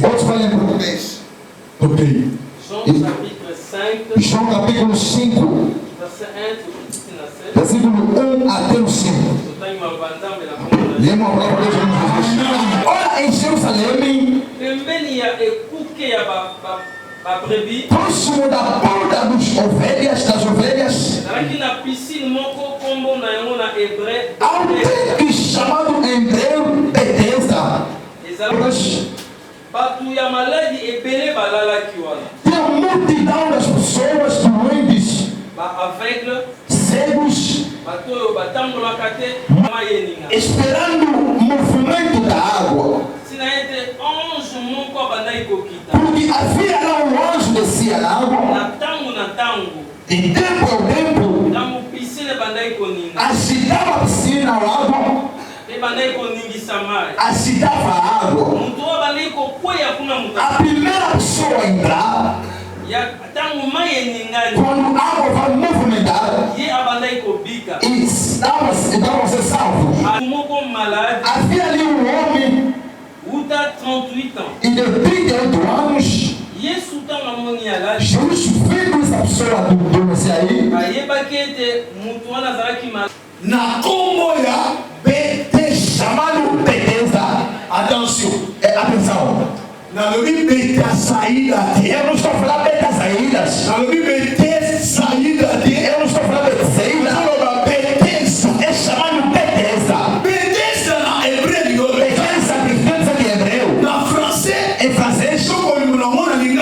Outros vai ler em português. Ok. João capítulo 5. João capítulo 5. Versículo 1 até o 5. Lemos a palavra de Jesus. Ora, em Jerusalém, próximo da porta das ovelhas, há um tanque chamado em hebreu Betesda. Tem uma multidão das pessoas doentes, cegos, esperando o movimento da água. Porque havia lá um anjo descia na água. De tempo ao tempo, agitava a piscina, a água, agitava a água. A primeira pessoa a entrar, quando a água vai movimentar, e estava a ser salvo. Havia ali um homem e de 38 anos. Jesus viu essa pessoa do Messias aí. Na comboia BT chamado Betesda. Atenção. Na lobi BT saída. Eu não estou falando BT saídas. Na lobi BT saída. Eu não estou falando BT saída. Betesda é chamado Betesda. Betesda na hebreu. Betesda que é hebreu. Na francês. Em francês.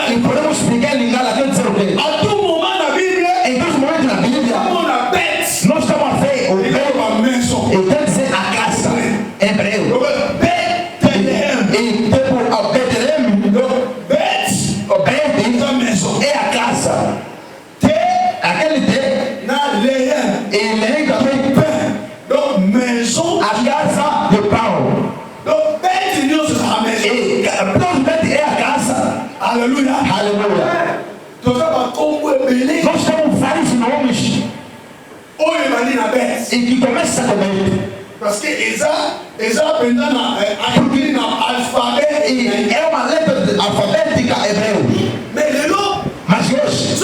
E podemos explicar em língua latina dizer o quê? A todo momento na Bíblia. Em todos os momentos na Bíblia. Nós estamos a ver o hebreu. E quer dizer a casa. Hebreu. E depois ao Betlehem. É a casa. Aquele T. Na leia. E leia também pé. Maison. A casa de pão. E é a casa. Aleluia. Aleluia. Nós temos vários nomes. E que começa com ele. Parce que exa aprendendo a alfabeto. É uma letra alfabética hebreu. Mas hoje,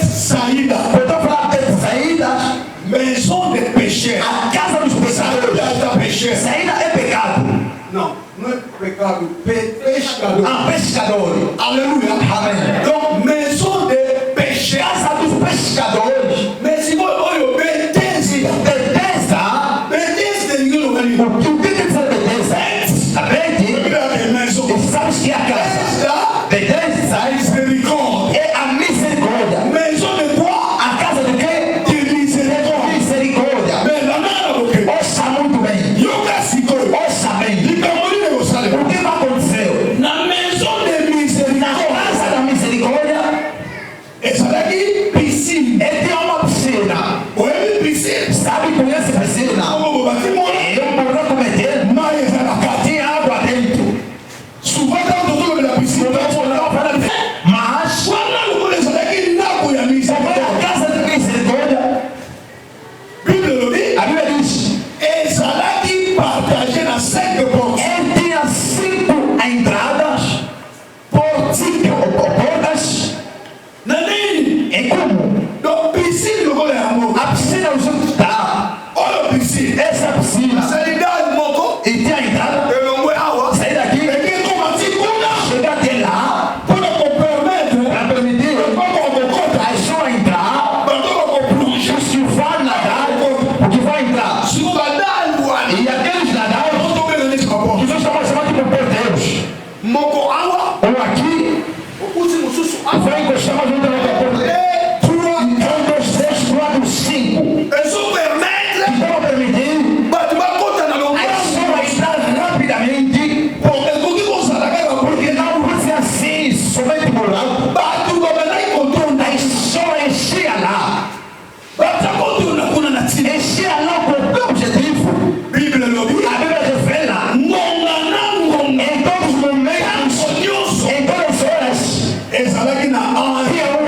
saída. Eu estou falando de saída. Maison de péché. A casa dos pecadores. Saída é pecado. Não, não é pecado. Pescador. Ah, pescador. Aleluia. Amém. Donc, maison de péché. Casa dos pescadores. Mas se for olho, Betesda. O que quer dizer Betesda? Aprende. E sabes que é a casa? Betesda é a misericórdia. Maison de quoi? A casa de quê? De misericórdia. Misericórdia. Ouça muito bem. Ouça bem. O que aconteceu? Na maison de misericórdia. Na casa da misericórdia. Essa daqui, piscina. É de uma piscina. Sabe, conhece piscina? Eu vou cometer, mas tinha água dentro. Mas a casa de misericórdia, a Bíblia diz, ele tinha 5 entradas por 5 portas. E como? A piscina o junto está. Essa piscina. E tem a entrada. Sair daqui. Chegar até lá. Para permitir a pessoa entrar. Se vai nadar, o que vai entrar. E aqueles nadar, que nós estamos chamando de porteiros. Ou aqui, vai encostar mais junto na porta. 1, 2, 3, 4, 5. Então permitir a pessoa estar rapidamente. Porque não vai ser assim, somente por lá. A pessoa enchia lá. Enchia lá com o objetivo. A Bíblia revela em todos os momentos, em todas as horas, havia um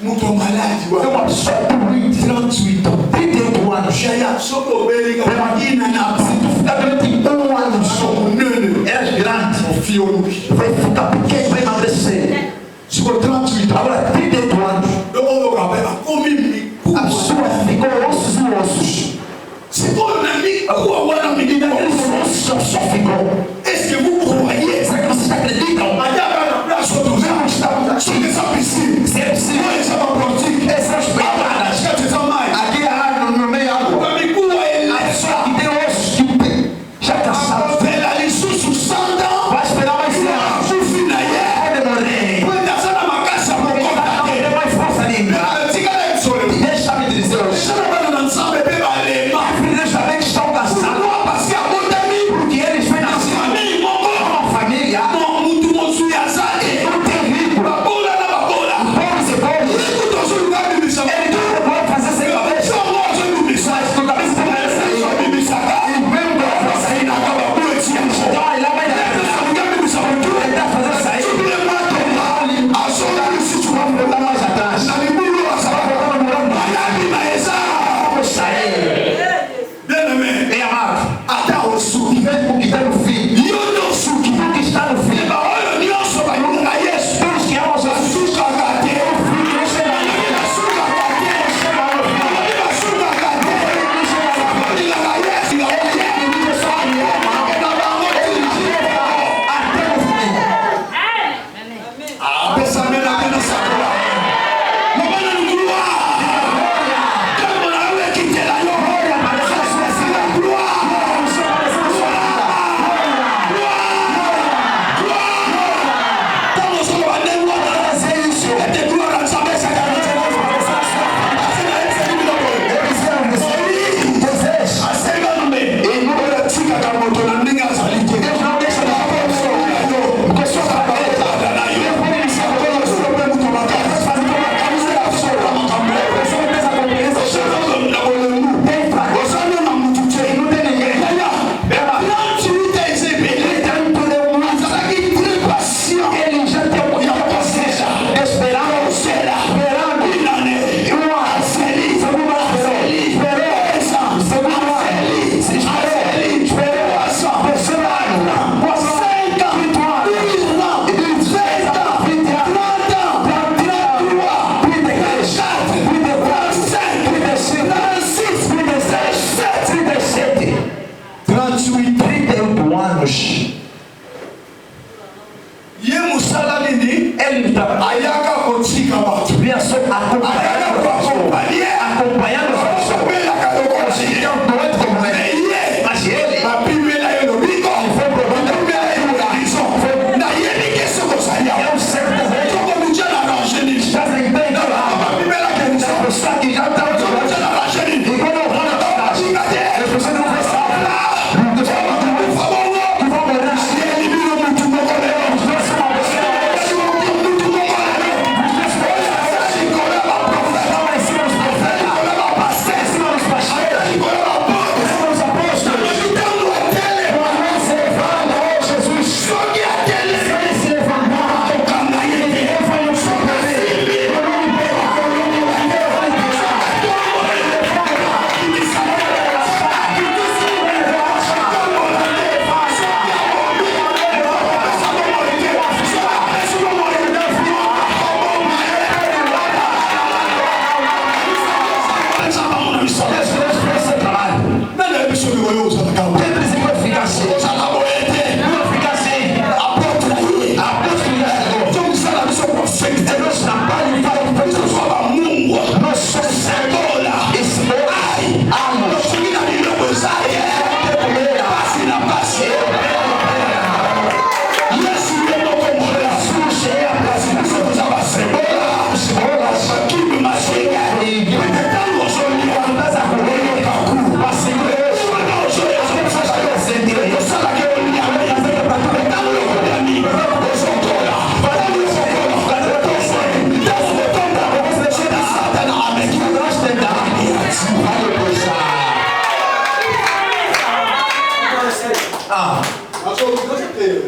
Mouton malade, Et moi, surtout 38 ans. 33 ans. Chaya, Soko Beliga, Inana, Se tu ficar durante um ano só, eras grande, mon fio, vai ficar pequeno, vai emagrecer. Soko 38 ans. Agora, 33 anos, Le haut a commis. a pessoa ficou ossos e ossos. C'est comme un ami, Aqueles ossos só ficou. est-ce que vous croyez? Será que vocês acreditam? Sur essa piscina. Se é possível, Essa é uma pratique. essas pegadas, Acho que é mais. aqui há água no meio água. Para mim, como ele A pessoa que tem ossos que já cansado, Vela ali, Sussu Sanda. vai esperar mais tempo. Sufinaye. Pode morrer. Quando a Sana Makasi, a Não tem mais força ainda. Deixa-me dizer hoje. Filhos também que estão cansados. Porque eles vêm nascer uma família. Não tem rico. Pobres e pobres. Ele tudo pode fazer sem cabeça. Mas com cabeça não vai sair. E mesmo que eu vou sair na cama, então aí lá vai dar. Ele está fazendo sair. Vamos voltar mais atrás. Vamos sair. Bem amado. Mesmo que está no fim. Tudo que está no fim. Todos que amam Jesus.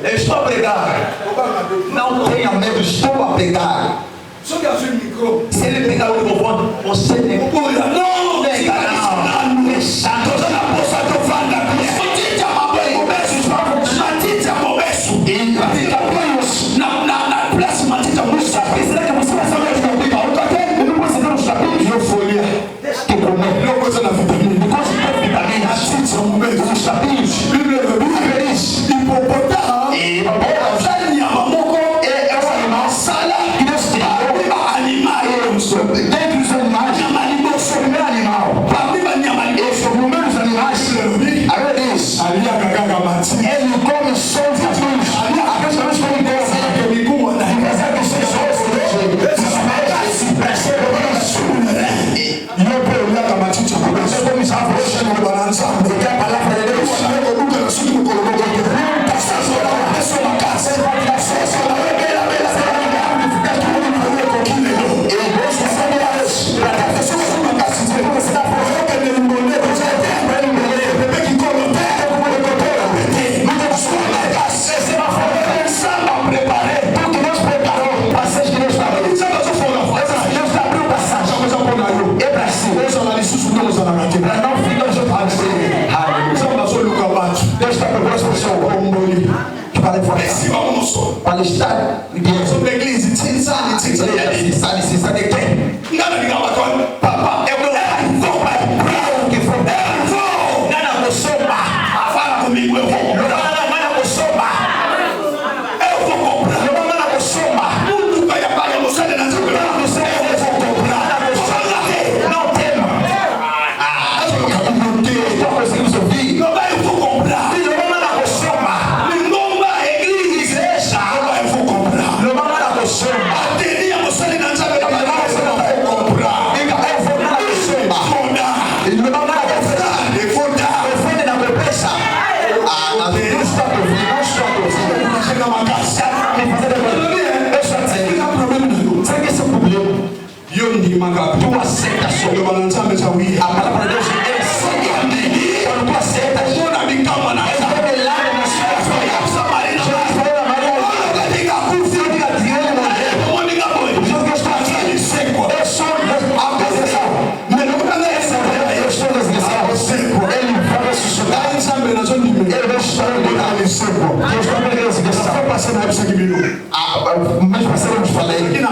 Eu estou a pregar. Não tenha medo, estou a pregar. Se ele on sait des couilles. Non,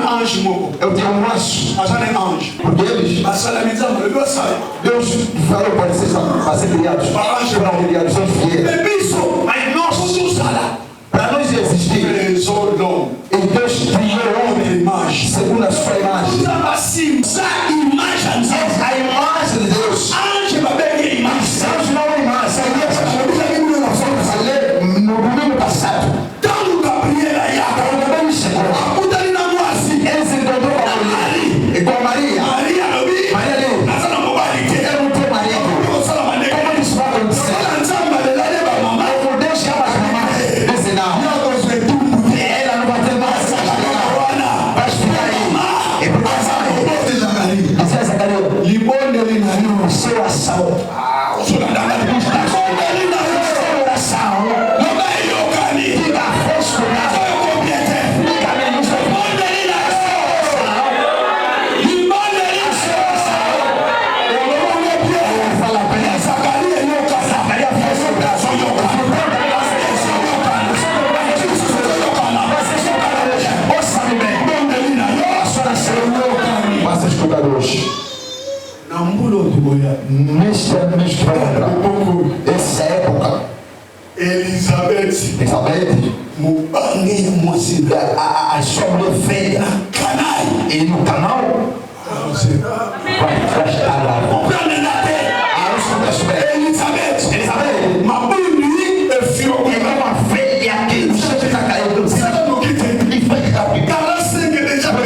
mais eu tenho um anjo. Porque eles, Deus falou para vocês fazer criados. Criados são fiéis. Mas nós, para nós existir, e Deus criou o homem segundo a sua imagem. A imagem de Deus. Anjo não é imagem. No domingo passado, essa época, Elizabeth, a sua mulher velha, e no canal, vai estar lá. Elizabeth, uma bonita filha, uma velha que você está caindo, e vai ficar ela sempre deixa ela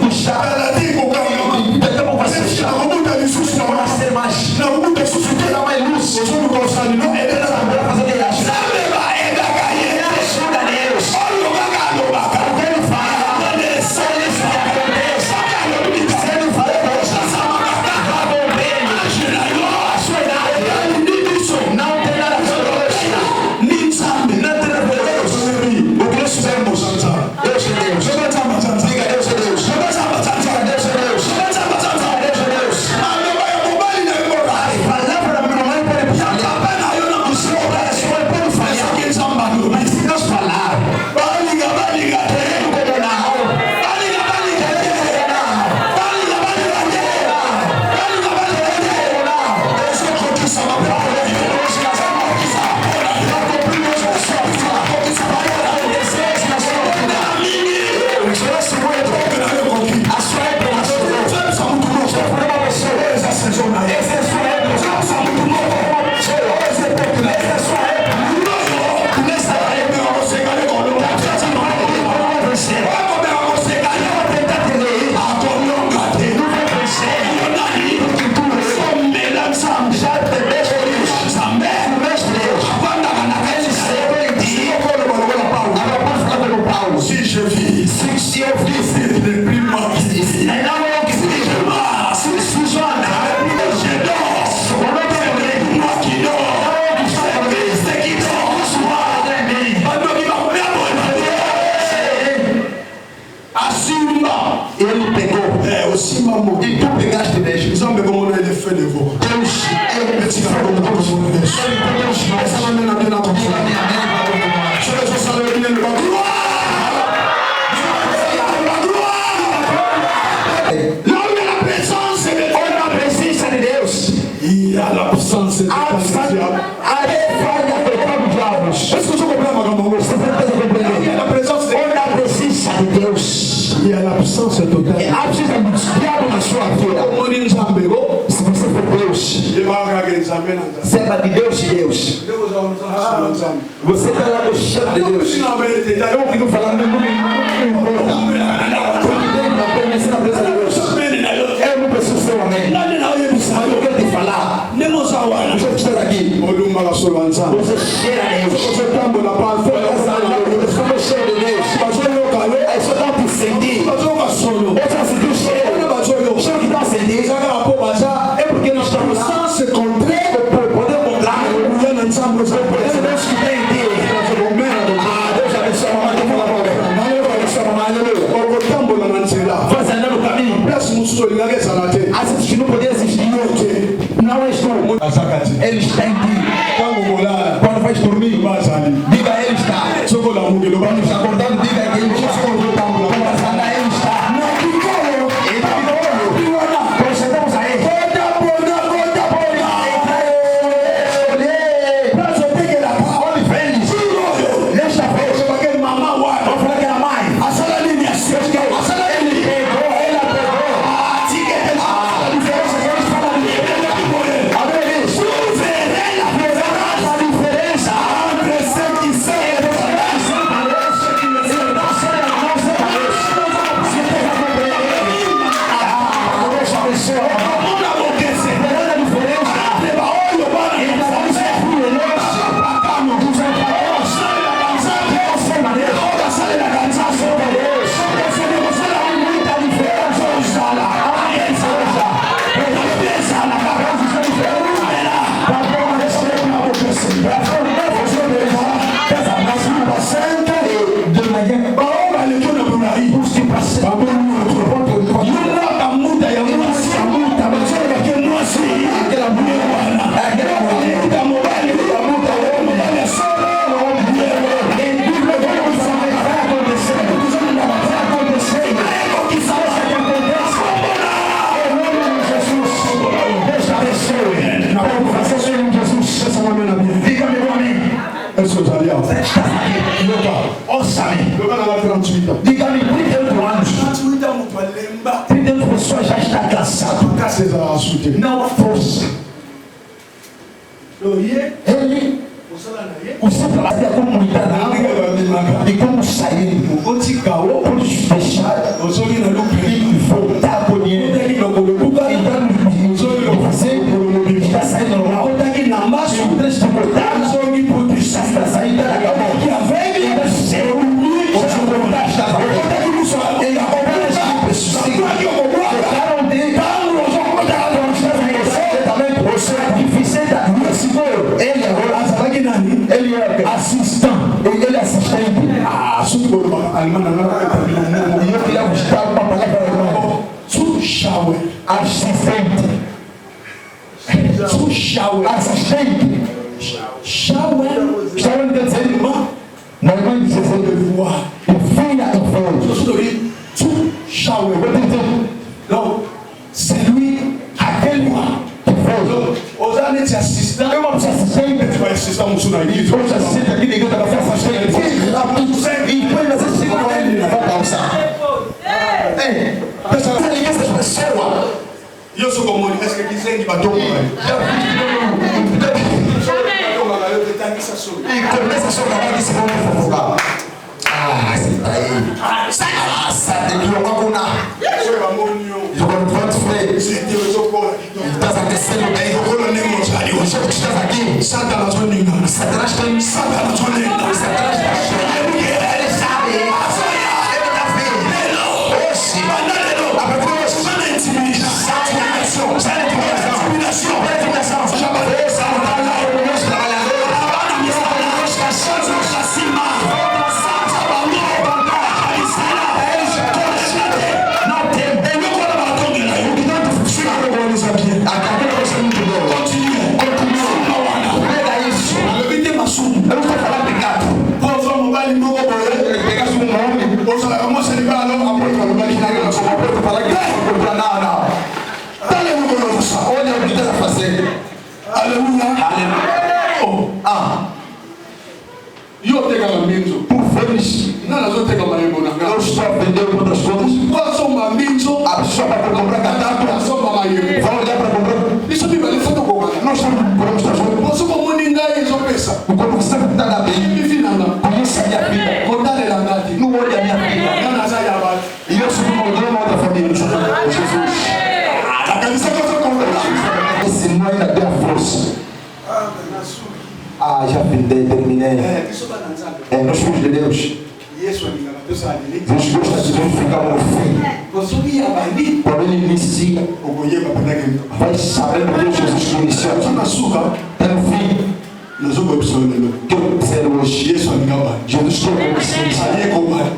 puxar, ela tem o caminho, então você chama, não vai ser mais, não vai ter não mais luz, você não consegue, não é para fazer de graça. Olha o bagulho, o que ele fala, Il tout dégage de neige. Nzambe comme on a les feux de veau. Deus é um petit feu de Deus. Ça m'amène à bien entendre. Je vais saluer bien le gloire. Là où il y a la présence de Dieu, on a présence de Deus. Il y a l'absence de Dieu. Est-ce que tu comprends ma grande? Il y a la présence de Dieu. On a présence de Deus. Il y a l'absence totale. E a presença do diabo na sua vida. Se você for Deus, serva de Deus e Deus. Você está lá no chão de Deus. Eu ouvi falar no nome. Permanece na presença de Deus. Eu não preciso ser um amém. Mas eu quero te falar. Você que está aqui. Você cheira a Deus. Você está cheio de Deus. Aí só dá para sentir. Você sentiu o cheiro. O cheiro que está a sentir. É porque nós estamos sans se contrer para poder encontrar. Deus que tem em ti. Deus abençoe a mamãe. Faz andar no caminho. Às que não podia existir. Não és tu. Ele está em ti. Quando vais dormir, diga ele está. Quando está acordando, diga que ele está. Quando ele está. Procedemos a ele. Onde vens? Nesta vez, vou falar que era mãe. Ele pegou, ela pegou. A diferença que eles falam de abre isso. A diferença entre ser e ser. Diga-me, 38 anos. 38 pessoas já está cansado. Não há força. Ele, o seu trabalho é como muita água e como sair. Pode fechar e voltar por dinheiro. Está saindo normal. O trecho de voltar está saindo ele é assistente. Ele é assistente. E eu queria buscar uma palavra alemã. Assistente. Assistente. Shower quer dizer irmã. Na irmã diz devoir. Filha e filho. Não. C'est lui aquele que fez. Os anos de assistente. Eu vou ser assistente. Tu vai assistir um sunaido. Eu vou assistir aqui ninguém vai fazer assistente. E depois você se com ele na volta alçar. Ei, essas pessoas. Eu sou como ele, que dizem que batom. E começa a chorar que se vão fofocar. Ah, você tá aí. Sai daqui, eu vou curar. Eu vou te freio. Estás aquecendo bem. O chefe que estás aqui. Satanás está chorando. Satanás está chorando. Ele sabe. Ele está vendo. Oxi. A procura é intimidação. Sai de intimidação. Não tem. Alléluia. Oh, ah. Yo te galaminzo. Pour feliz. Não nós te gamalemo na casa. Eu estou vendendo outras coisas. Qual são maminzo? A pessoa para comprar catapra. Só para maio. Vamos dar para comprar. Isso me vale foto com ela. Nós estamos comprando estas coisas. Você como ninguém só pensa. O como você está na bem. Me finando. Conhece a minha vida. Contar ela andati. Não olha a minha vida. Não nas aí abaixo. E eu sou um drama da família. Jesus. A camisa que eu estou comprando. Esse não ainda tem a força. Ah, já terminei. Nós somos de Deus. Deus gosta de nós ficar no fim. Quando Ele inicia, vai saber que Deus Jesus iniciou. Está no fim. Que eu observo hoje. Jesus quer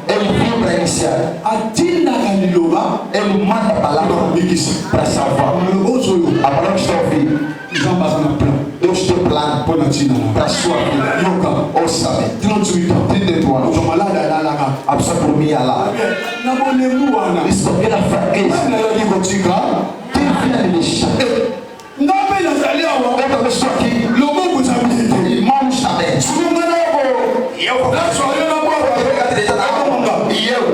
Ele veio para iniciar. Ele manda a palavra para salvar. A palavra está ouvindo. Deus tem plano para a sua vida. Ouça-me. 38 anos. A pessoa por mim lá. Isso é na fraqueza. Quem vem me deixar? Eu estou aqui. Irmãos também. E eu.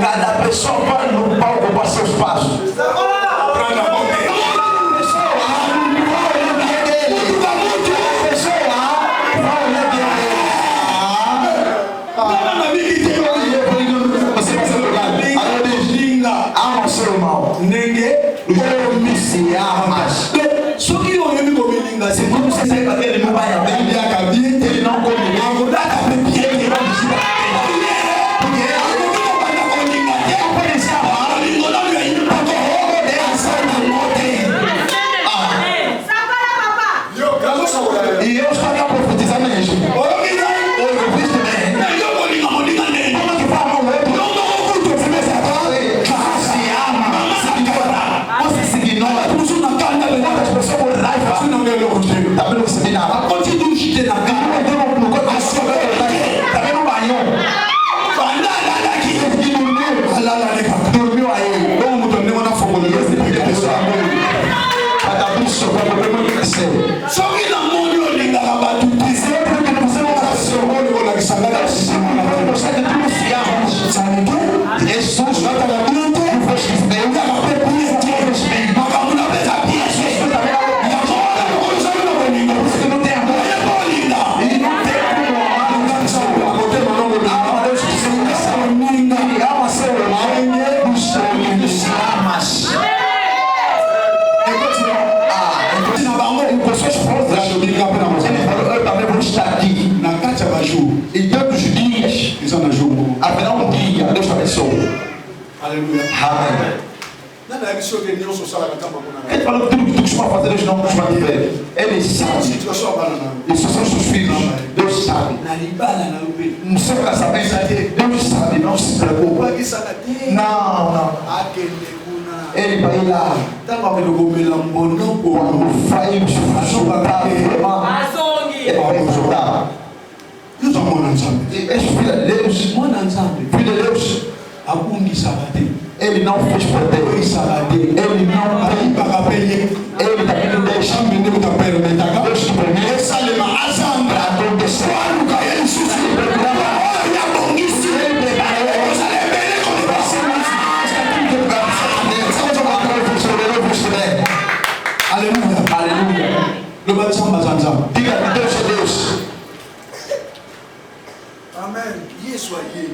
Cada pessoa vai no palco para seus passos. Ama seu irmão. Ninguém se ama. Só que eu me comi se não se sai para ele não vai a bem ele não come água dá para ele vai dizer e eu estou a profetizar mesmo. Também não recebi nada. Continua a chutar na cara. Também não banhou. Dormiu aí. Como dormiu na fogo. Cada bicho vai para o crescer. Só que não morreu linda lá para tu dizer que você não vai ser o olho lá que sangra. Você tem tudo se ama. Sabe que? Jesus não está na mente. Eu já não tenho respeito. Mas vamos na mesa. E todos os dias haverá um dia, Deus te abençoe. Aleluia. Amém. Ele falou que tudo que tu costuma fazer, Deus não costuma te ver. Ele sabe. Isso são seus filhos. Deus sabe. No seu casamento, Deus sabe. Não se preocupe. Não. Ele vai lá. Quando vai ajudar, ele vai ajudar. És filho de Deus. Filho de Deus. Ele não fez por Deus. Ele não tem. Ele também não deixa. Deus te permite. Para acontecer. Aleluia. Aleluia. Diga que Deus é Deus.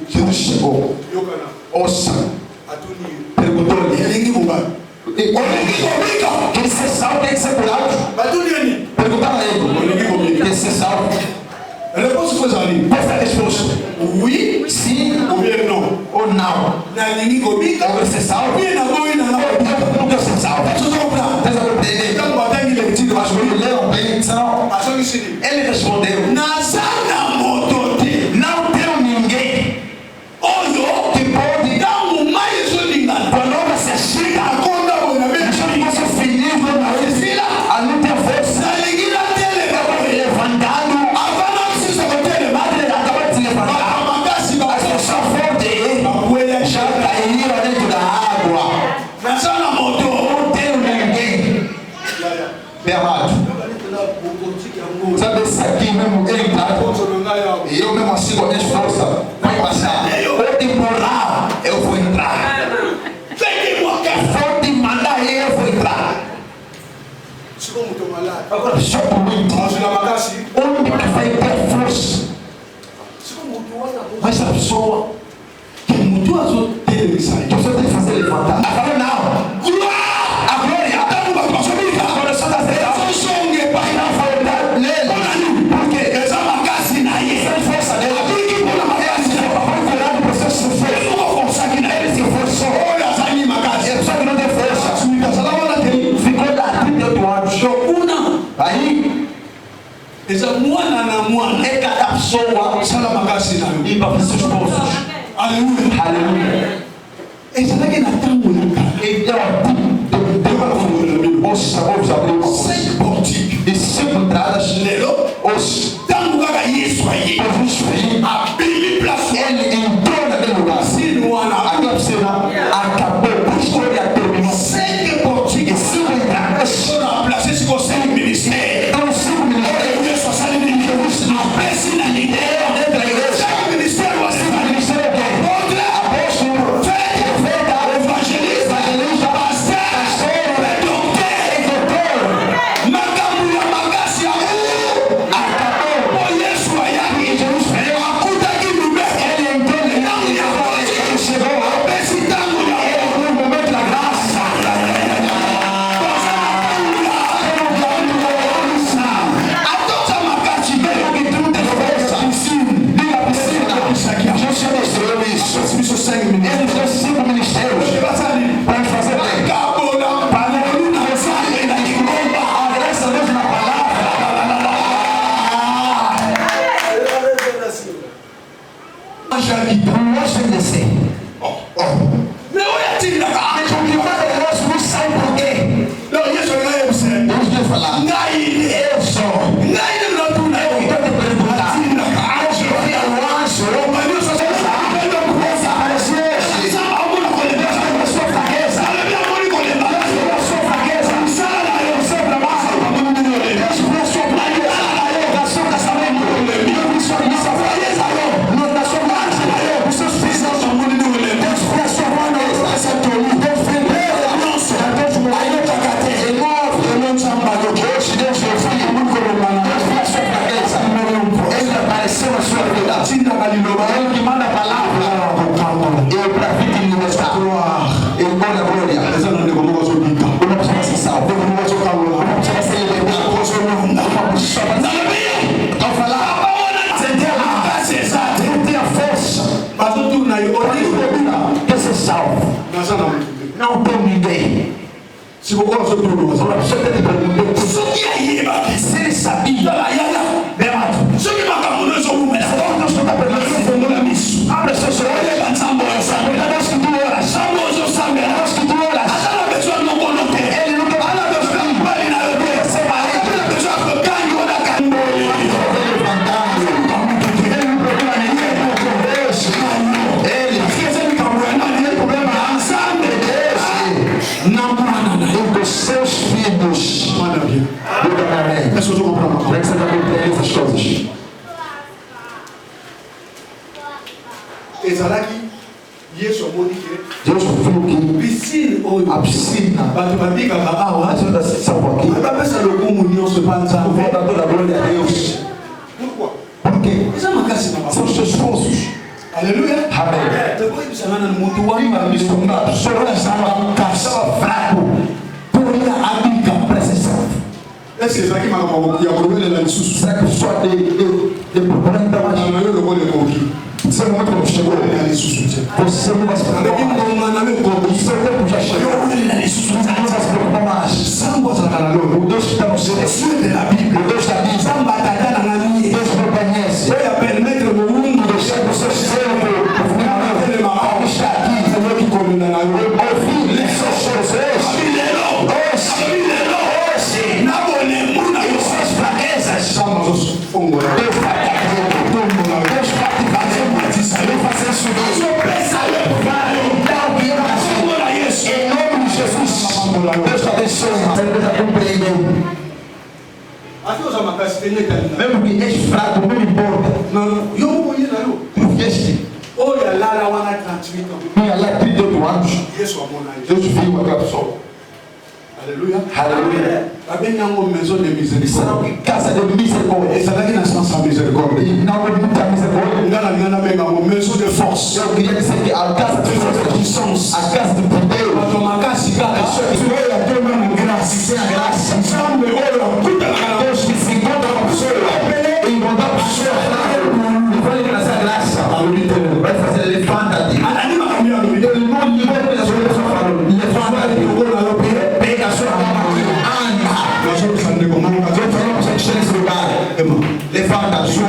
Jesus chegou. Ouça. Perguntou-lhe. Quem ser salvo tem que ser curado. Perguntaram a ele. Quem ser salvo? A resposta foi ali. Essa resposta. Oui, sim ou não. Ou ser salvo? Não quer ser salvo. Ele respondeu. Não tenho ninguém. Que pode dar um mais quando você chega a conta você feliz a luta é força levantado acaba de se levantar as pessoas fortes já caíram dentro da água et kadapsoa il va faire ce chose. Alléluia. Et c'est là qu'il attend et il y a cinq portiques et cinq entradas os tanguaga yesoye abili place elle entrou naquele lugar se não há acabou a história terminou cinq portiques e cinq entradas foram placer se você é ministério então cinco ministérios eu só saio de Deus a prece na ideia dentro da igreja cinco ministérios assim ministério que outra apóstolo profeta evangelista pastor doutor Magamula Makasi acabou por isso aí a puta que no meio ele entende não me apoia ele chegou a precisar no momento da graça a toda Makasi veio que tudo é força diga a piscina isso aqui a gente já mostrou isso isso segue eles têm cinco ministérios para fazer acabou na palavra na saída da igreja a graça de Deus na palavra já que nós descer não é tira a gente vai nós não sai por quê não isso não é você Deus vai falar ngai eu sou ngai não tu não eu tô te perguntar tira a gente vai ao anjo mas Deus só sabe não começa a aparecer sabe alguma coisa da sua fraqueza a minha mãe colhendo a sua fraqueza sala eu sempre mais Deus vai soprar eu da sua casamento Deus vai me fraqueza eu da sua marcha eu os seus filhos não são muito Deus vai soprar essa tolinha Deus vem não só Deus vai aí tá cá tem novo eu não samba do que hoje Deus vai fazer muito como Deus vai soprar essa ele apareceu na sua vida tira Galiloba ele que manda a palavra eu para vítima está eu mando a glória essa não é como você diz não precisa ser salvo não precisa ser calmo não precisa ser libertado não precisa então falar você tem a graça exata não tem a força mas não tu não quer ser salvo não tem ninguém se você gosta de tudo você tem que perguntar isso que é aí se ele sabia se que macaco não é só um não estou perguntando isso abre seus olhos NZAMBE eu sabe nós que tu oras somos eu sabe nós que tu oras a pessoa não conhece ele não quer a pessoa não vai na vida se vai a pessoa que ganha da canto ele levantando ele não procura ninguém ele fez ele não tem problema NZAMBE não dos seus filhos maravilha amém pessoas vão comprar uma coisa você vai compreender essas coisas ezalaki yesu amoni ke Deus viu que a piscina bato babikaka awa bapesa lokumu nyonso epanza volta toda a glória a Deus por quê? eza makasi na são os seus esforços aleluia amém tekoyebisangana na mutu wanga solo fraco poria abika presença est-ce que ezalaki makambo ya kolobelela lisusu será que só de problème damage na yo lokole koki você não vai chegou ali susto você não vai se preocupar você já chegou ali susto não vai se preocupar mais samba o Deus que está no céu da Bíblia o Deus da Bíblia samba está na minha Deus me conhece vai a permitir o mundo deixar você ser ele mal está aqui Senhor que comanda na eu ouvi essas coisas hoje na bonemuna e suas fraquezas somos os fungos Deus vai Deus vai eu fazer isso eu pensaria dar o que eu nasci em nome de Jesus Deus te abençoe Deus te compreendeu mesmo que és fraco não me importa tu vieste olha lá 38 anos Deus viu aquela pessoa Alléluia. Alléluia. Maison de miséricorde. Casa de miséricorde. Et ça n'a rien à voir avec miséricorde. Non, pas miséricorde. Maison de force. Eu queria dizer que a casa de puissance, a casa de poder. Mas uma casa de graça. Tu vai a Deus mesmo graça. Sem a graça. Sabe, olha, tudo é Deus que se encontra com a pessoa. Encontrar a pessoa. E vai trazer a graça. Vai fazer elefante. Anima caminhando. Ele não libera a pessoa falando. Levanta. Pega a sua mão. Anda. Nós vamos fazer como nós vamos fazer nesse lugar. Levanta a sua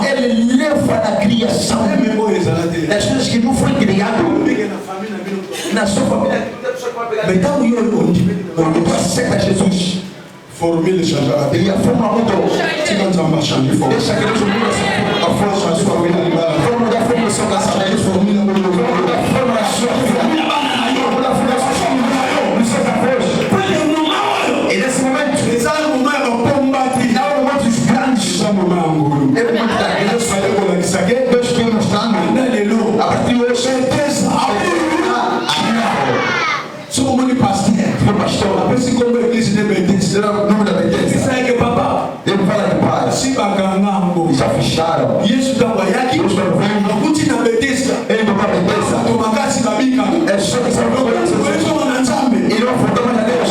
Elle lève la création. Les choses qui nous font crier. Mais quand on doit accepter Jésus, formule changera. Il y a forme à moto. Si quand on va changer, forme. Et chaque jour, la force change. Forme la forme de son assemblée. Formule la moto. La forme la sortie. La fondation. Nous sommes à gauche. Et dans ce moment, les arbres vont combattre. Dans le moment du grand, je suis un moment. Et le moment de la guerre, soit le moment de sa guerre, je suis un stand. À partir de ce moment du pasteur, le pasteur, après c'est comme l'église de Béthès, c'est le nom de Béthès. C'est ça que papa, il va la part. Si baganga ngo, ça fait cher. Yesu Atombwanaki, akuti na Béthès, et papa Béthès, to Makasi babika, et ce que ça veut dire, c'est que on NZAMBE, il va faire comme la Dieu. On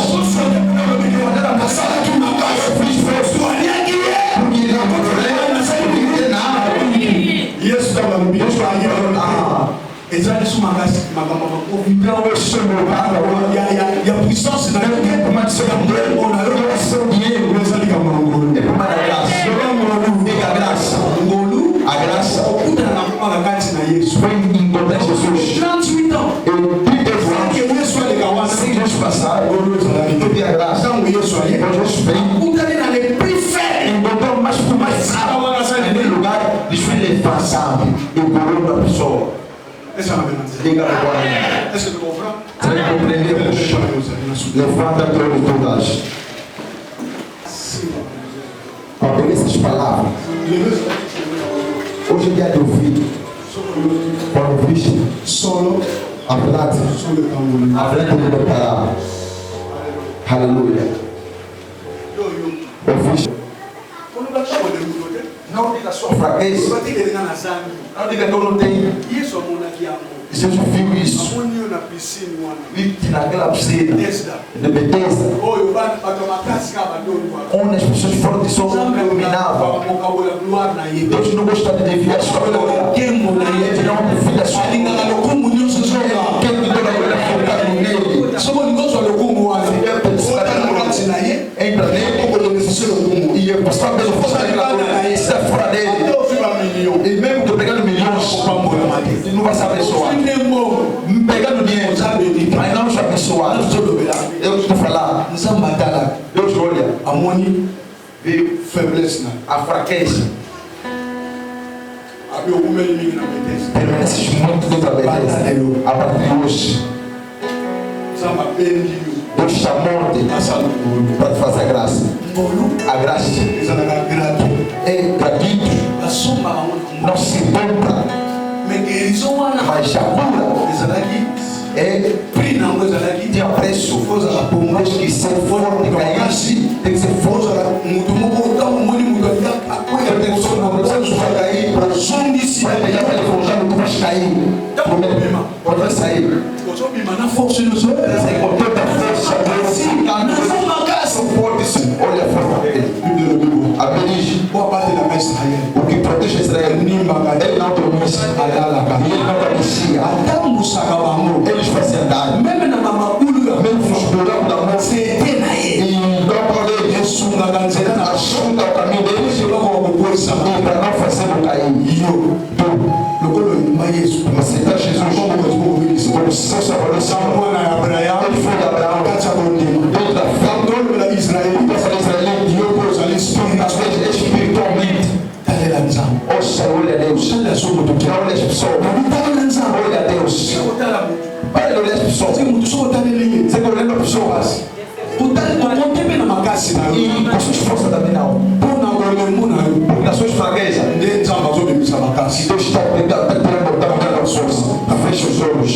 ça tu Makasi, fiche pour soigner pour qu'il a contrôlé na sécurité na. Yesu Atombwanaki, Yesu ayé. Et ça, les Makasi, il y a puissance dans le cœur. On a grâce. À grâce. 38 ans. Et plus de fois que vous soyez les gars, si je suis pas ça, vous bien grâce. Quand vous soyez, vous allez dans les plus faibles. Donc, match pour match, ça va dans le lugar, je suis les ensemble. Et vous allez dans sort. Est-ce que tu comprends? Vous comprenez les fondateurs de ton âge. Obéissez ces palavras. Hoje é dia de ouvir. Para ouvir solo a verdade. A verdade de libertará. Aleluia. Ouvir. Não diga sua fraqueza. Não diga que eu não tenho. Jesus viu isso. Naquela piscina de Bethesda, onde as pessoas foram de som iluminavam. Deus não gosta de desviar a sua glória. Deus não desvia a sua glória. Quem me deu a glória focada nele. Entra nele e eu posso fazer isso fora dele. E mesmo que eu pegando milhões, não vai se abençoar. Pegando dinheiro, mas não se abençoar. Eu estou falando, Deus olha, a money veio faiblesse, a fraqueza. Permanece muito dentro da beleza. A partir de hoje, Deus chamou-te para te fazer a graça. A graça é gratuito. Não se compra, mas a cura é de apreço. Mas que ser forte, cair, tem que ser forte. Cair para juntar-se, vai pegar para levantar, não vai cair. Pode vai sair. Na força dos outros, com toda a força, olha a forma dele. A Belige, boa parte da mesa Israel. O que protege Israel, ele não promete, ele não prometia. Eles faziam dar. Mesmo na mamapulga, mesmo os buraco da mão, e para poder ressungar a dizer, achunda o caminho deles e logo uma coisa para não fazer o cair. E eu, mas está Jesus como seu salvador, ele foi de Abraão, Deus da fé, Israel, espiritualmente. Ouça, olha a Deus, olha as pessoas, olha a Deus, olha as pessoas, você está olhando as pessoas. E com suas forças também não. Na sua fraqueza, Deus está tentando botar as forças. Feche os olhos.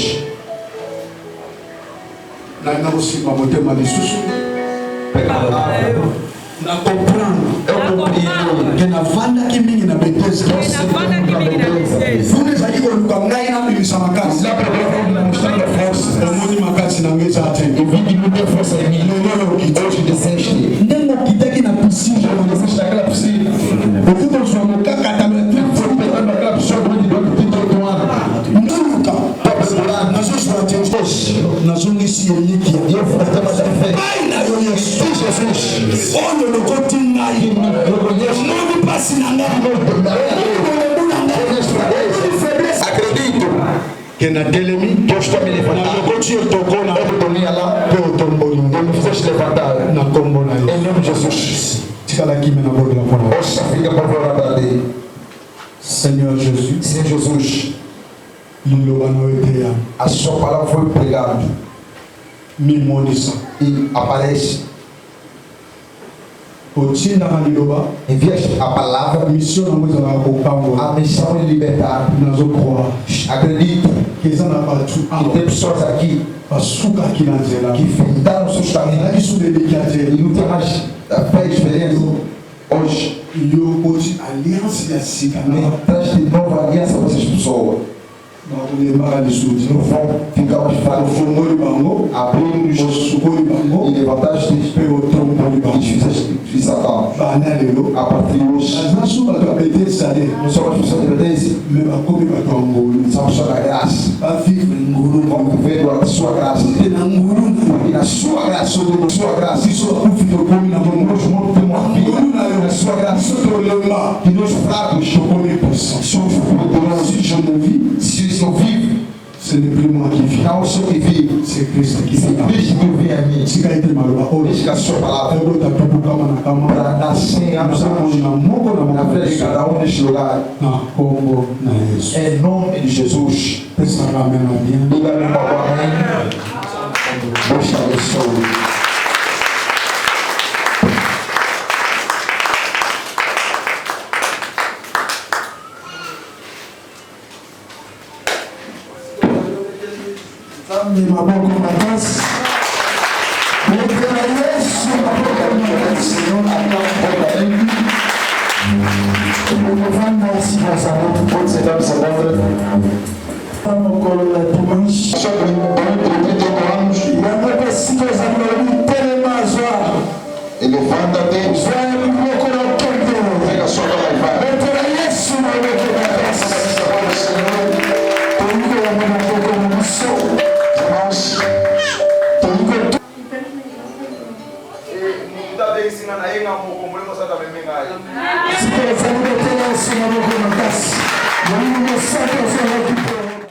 Na comprando, eu compreendo que na vanda que minha na Bethesda, Funes aí quando ganhei na minha Makasi, lá para mostrando a força, eu não tinha Makasi na mesa até, eu vi que não tem força em mim, não que hoje desiste, nem o que tem aqui na piscina, eu desiste daquela piscina, porque eu sou um cara que também foi pegando aquela pessoa durante 28 anos. oyo lokoti ngai omoni mpasi na ngai Acredito que na telemi que eu estou me levantando. lokoti otokona Eu estou lá, mpe otomboli eu me fiz levantar. na nkombo na Em yo nome de Jesus. tikalaki me na bodela mpona Ouça, fica para falar dele. Seigneur Jésus Senhor Jesus, liloba na yo eteya a sua palavra foi pregada mimonisa e aparece. otindaka liloba Envia a palavra, mission nango ezalaka kokambola a missão de libertar. nazokroire Acredito eza na bato que awa tem pessoas aqui basukaki na nzela que findaram seus caminhos ezalaki su leleki ya e te não tem mais fé e experiência. Hoje, yo oti alliance ya sika na traz de nova aliança para essas pessoas. bakolembaka lisuti Não vão ficar mais fracos. ofongoli bango Abrimos osukoli bango e levantaste mpe otomboli e bango fiz Satã. bana lelo A partir de hoje, aza su bato ya betesa te não somos pessoas de obediência, me bakomi bato ya ngolu somos só da graça. bavivre ngolu Vamos viver a sua graça. te na ngolu E na sua graça, na sua graça, biso bakufi tokomi na bongo nós não temos a vida. ngolu na yo Na sua graça, biso tolemba que nós fracos tokomi puissant somos poderosos. si je ne vis Se eles não vivem, ce n'est plus moi qui vis não sou que vive. c'est Christ qui Se vit Cristo vem a mim, tika ete maloba oyo deixa a sua palavra ebota tokokama na kama para nascer a nazomoni na moko na na frente de moko cada neste lugar. na nkombo na yesu Em nome de Jesus. pesaka amen na bien Diga meu amém. Deus te abençoe. Nzambe maboko makasi mokela yesu maboko makasi okovanda esika ozali mokolo ya dimanche yango mpe esika ozali lobi telema zwa Levanta-te. zwa